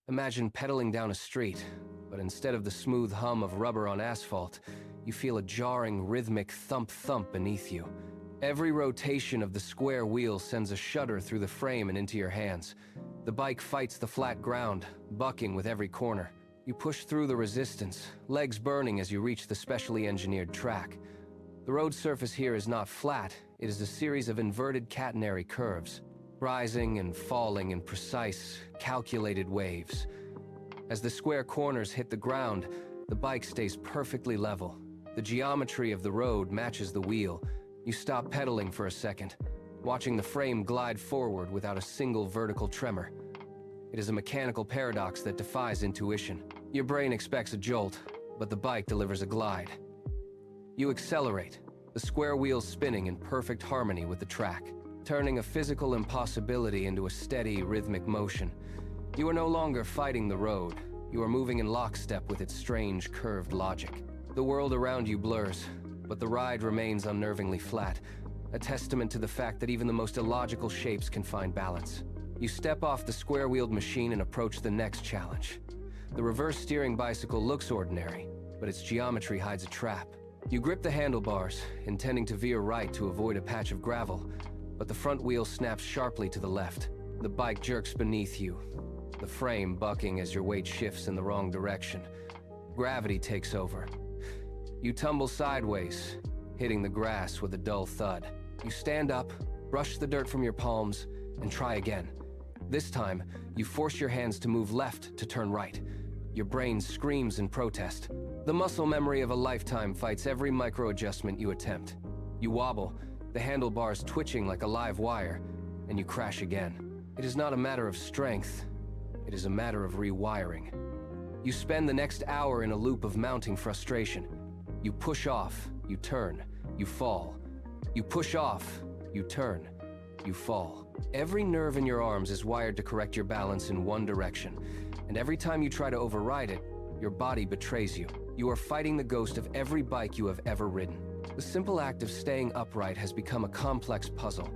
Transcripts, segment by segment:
Imagine pedaling down a street, but instead of the smooth hum of rubber on asphalt, you feel a jarring, rhythmic thump-thump beneath you. Every rotation of the square wheel sends a shudder through the frame and into your hands. The bike fights the flat ground, bucking with every corner. You push through the resistance, legs burning as you reach the specially engineered track. The road surface here is not flat, it is a series of inverted catenary curves, rising and falling in precise, calculated waves. As the square corners hit the ground, the bike stays perfectly level. The geometry of the road matches the wheel. You stop pedaling for a second, watching the frame glide forward without a single vertical tremor. It is a mechanical paradox that defies intuition. Your brain expects a jolt, but the bike delivers a glide. You accelerate, the square wheels spinning in perfect harmony with the track, turning a physical impossibility into a steady, rhythmic motion. You are no longer fighting the road. You are moving in lockstep with its strange, curved logic. The world around you blurs, but the ride remains unnervingly flat, a testament to the fact that even the most illogical shapes can find balance. You step off the square-wheeled machine and approach the next challenge. The reverse steering bicycle looks ordinary, but its geometry hides a trap. You grip the handlebars, intending to veer right to avoid a patch of gravel, but the front wheel snaps sharply to the left. The bike jerks beneath you, the frame bucking as your weight shifts in the wrong direction. Gravity takes over. You tumble sideways, hitting the grass with a dull thud. You stand up, brush the dirt from your palms, and try again. This time, you force your hands to move left to turn right. Your brain screams in protest. The muscle memory of a lifetime fights every micro-adjustment you attempt. You wobble, the handlebars twitching like a live wire, and you crash again. It is not a matter of strength, it is a matter of rewiring. You spend the next hour in a loop of mounting frustration. You push off, you turn, you fall. You push off, you turn, you fall. Every nerve in your arms is wired to correct your balance in one direction, and every time you try to override it, your body betrays you. You are fighting the ghost of every bike you have ever ridden. The simple act of staying upright has become a complex puzzle,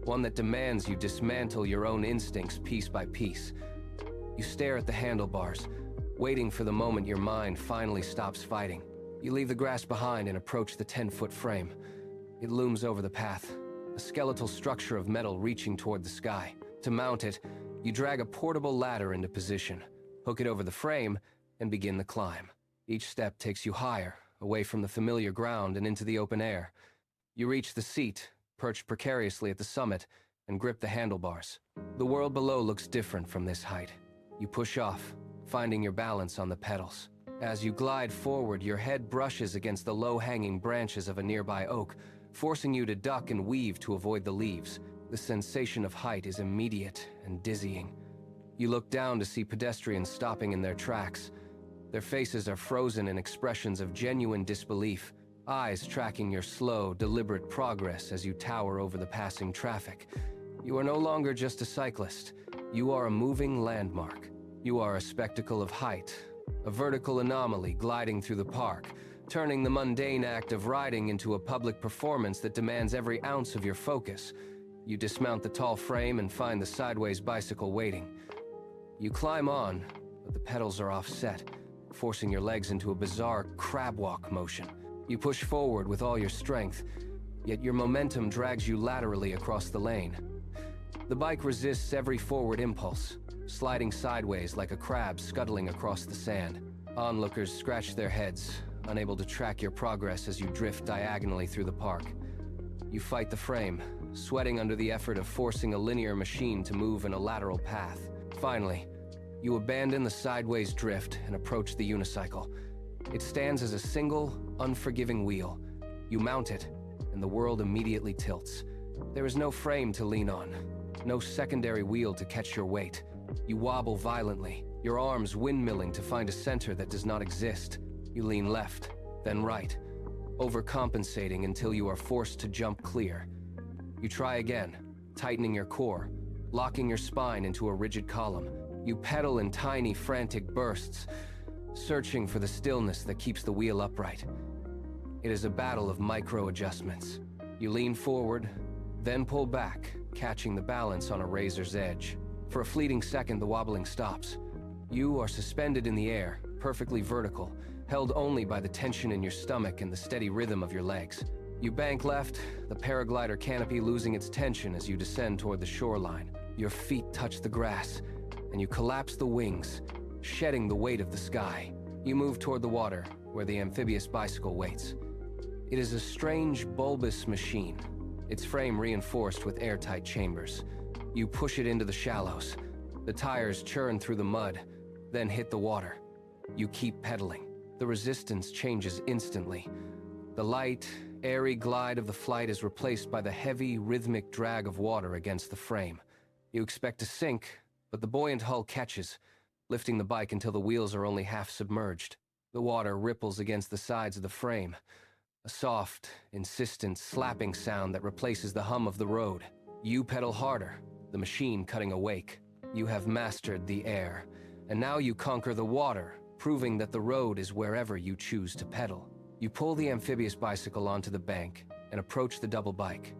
one that demands you dismantle your own instincts piece by piece. You stare at the handlebars, waiting for the moment your mind finally stops fighting. You leave the grass behind and approach the 10-foot frame. It looms over the path, a skeletal structure of metal reaching toward the sky. To mount it, you drag a portable ladder into position, hook it over the frame, and begin the climb. Each step takes you higher, away from the familiar ground and into the open air. You reach the seat, perched precariously at the summit, and grip the handlebars. The world below looks different from this height. You push off, finding your balance on the pedals. As you glide forward, your head brushes against the low-hanging branches of a nearby oak, forcing you to duck and weave to avoid the leaves. The sensation of height is immediate and dizzying. You look down to see pedestrians stopping in their tracks. Their faces are frozen in expressions of genuine disbelief, eyes tracking your slow, deliberate progress as you tower over the passing traffic. You are no longer just a cyclist. You are a moving landmark. You are a spectacle of height, a vertical anomaly gliding through the park, turning the mundane act of riding into a public performance that demands every ounce of your focus. You dismount the tall frame and find the sideways bicycle waiting. You climb on, but the pedals are offset, forcing your legs into a bizarre crab walk motion. You push forward with all your strength, yet your momentum drags you laterally across the lane. The bike resists every forward impulse, sliding sideways like a crab scuttling across the sand. Onlookers scratch their heads, unable to track your progress as you drift diagonally through the park. You fight the frame, sweating under the effort of forcing a linear machine to move in a lateral path. Finally, you abandon the sideways drift and approach the unicycle. It stands as a single, unforgiving wheel. You mount it, and the world immediately tilts. There is no frame to lean on, no secondary wheel to catch your weight. You wobble violently, your arms windmilling to find a center that does not exist. You lean left, then right, overcompensating until you are forced to jump clear. You try again, tightening your core, locking your spine into a rigid column. You pedal in tiny, frantic bursts, searching for the stillness that keeps the wheel upright. It is a battle of micro-adjustments. You lean forward, then pull back, catching the balance on a razor's edge. For a fleeting second, the wobbling stops. You are suspended in the air, perfectly vertical, held only by the tension in your stomach and the steady rhythm of your legs. You bank left, the paraglider canopy losing its tension as you descend toward the shoreline. Your feet touch the grass, and you collapse the wings, shedding the weight of the sky. You move toward the water, where the amphibious bicycle waits. It is a strange, bulbous machine, its frame reinforced with airtight chambers. You push it into the shallows. The tires churn through the mud, then hit the water. You keep pedaling. The resistance changes instantly. The light, airy glide of the flight is replaced by the heavy, rhythmic drag of water against the frame. You expect to sink, but the buoyant hull catches, lifting the bike until the wheels are only half submerged. The water ripples against the sides of the frame, a soft, insistent, slapping sound that replaces the hum of the road. You pedal harder, the machine cutting a wake. You have mastered the air, and now you conquer the water, proving that the road is wherever you choose to pedal. You pull the amphibious bicycle onto the bank and approach the double bike.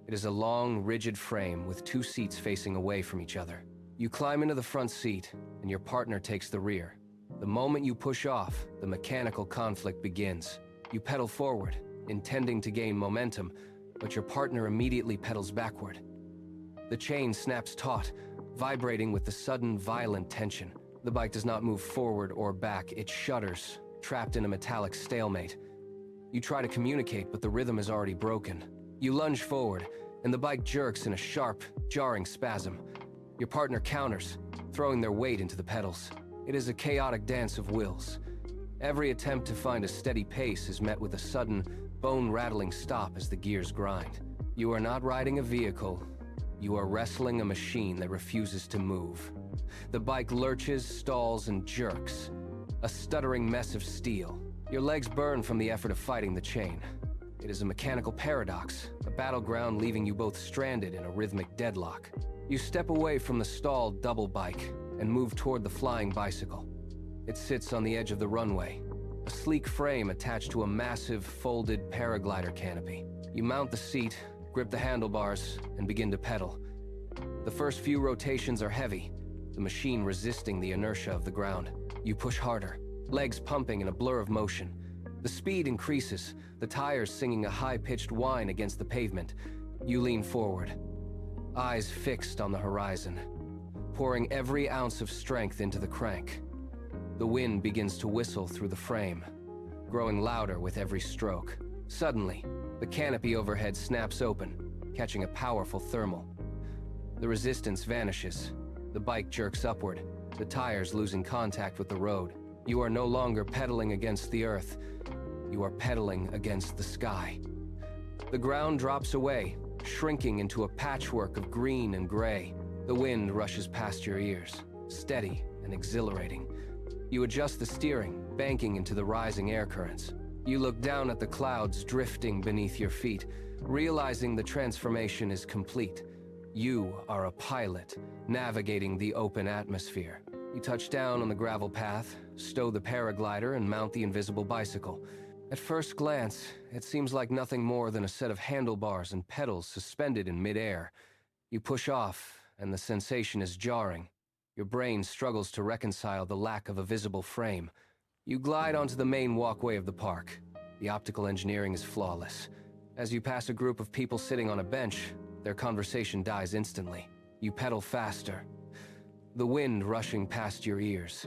It is a long, rigid frame with two seats facing away from each other. You climb into the front seat, and your partner takes the rear. The moment you push off, the mechanical conflict begins. You pedal forward, intending to gain momentum, but your partner immediately pedals backward. The chain snaps taut, vibrating with the sudden, violent tension. The bike does not move forward or back, it shudders, trapped in a metallic stalemate. You try to communicate, but the rhythm is already broken. You lunge forward, and the bike jerks in a sharp, jarring spasm. Your partner counters, throwing their weight into the pedals. It is a chaotic dance of wills. Every attempt to find a steady pace is met with a sudden, bone-rattling stop as the gears grind. You are not riding a vehicle. You are wrestling a machine that refuses to move. The bike lurches, stalls, and jerks, a stuttering mess of steel. Your legs burn from the effort of fighting the chain. It is a mechanical paradox, a battleground leaving you both stranded in a rhythmic deadlock. You step away from the stalled double bike and move toward the flying bicycle. It sits on the edge of the runway, a sleek frame attached to a massive, folded paraglider canopy. You mount the seat, grip the handlebars, and begin to pedal. The first few rotations are heavy, the machine resisting the inertia of the ground. You push harder, legs pumping in a blur of motion. The speed increases, the tires singing a high-pitched whine against the pavement. You lean forward, eyes fixed on the horizon, pouring every ounce of strength into the crank. The wind begins to whistle through the frame, growing louder with every stroke. Suddenly, the canopy overhead snaps open, catching a powerful thermal. The resistance vanishes. The bike jerks upward, the tires losing contact with the road. You are no longer pedaling against the earth. You are pedaling against the sky. The ground drops away, shrinking into a patchwork of green and gray. The wind rushes past your ears, steady and exhilarating. You adjust the steering, banking into the rising air currents. You look down at the clouds drifting beneath your feet, realizing the transformation is complete. You are a pilot, navigating the open atmosphere. You touch down on the gravel path, stow the paraglider, and mount the invisible bicycle. At first glance, it seems like nothing more than a set of handlebars and pedals suspended in midair. You push off, and the sensation is jarring. Your brain struggles to reconcile the lack of a visible frame. You glide onto the main walkway of the park. The optical engineering is flawless. As you pass a group of people sitting on a bench, their conversation dies instantly. You pedal faster, the wind rushing past your ears.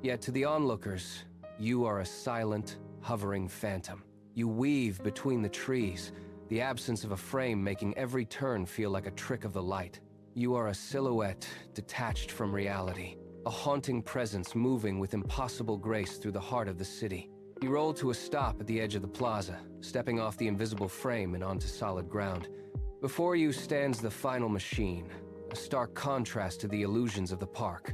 Yet to the onlookers, you are a silent, hovering phantom. You weave between the trees, the absence of a frame making every turn feel like a trick of the light. You are a silhouette detached from reality, a haunting presence moving with impossible grace through the heart of the city. You roll to a stop at the edge of the plaza, stepping off the invisible frame and onto solid ground. Before you stands the final machine, a stark contrast to the illusions of the park.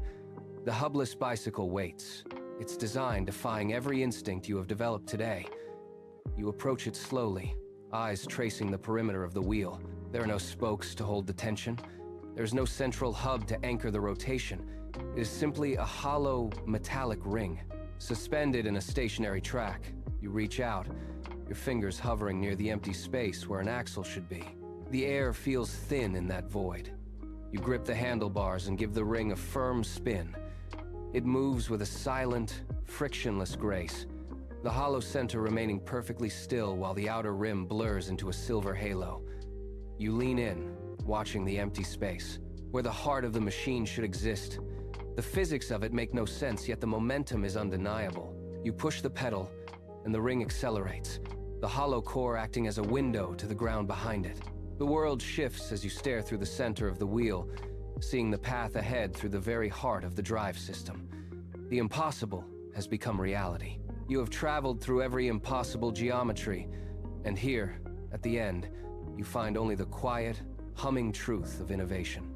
The hubless bicycle waits, its design defying every instinct you have developed today. You approach it slowly, eyes tracing the perimeter of the wheel. There are no spokes to hold the tension. There's no central hub to anchor the rotation. It is simply a hollow, metallic ring. Suspended in a stationary track, you reach out, your fingers hovering near the empty space where an axle should be. The air feels thin in that void. You grip the handlebars and give the ring a firm spin. It moves with a silent, frictionless grace, the hollow center remaining perfectly still while the outer rim blurs into a silver halo. You lean in, watching the empty space, where the heart of the machine should exist. The physics of it make no sense, yet the momentum is undeniable. You push the pedal, and the ring accelerates, the hollow core acting as a window to the ground behind it. The world shifts as you stare through the center of the wheel, seeing the path ahead through the very heart of the drive system. The impossible has become reality. You have traveled through every impossible geometry, and here, at the end, you find only the quiet, humming truth of innovation.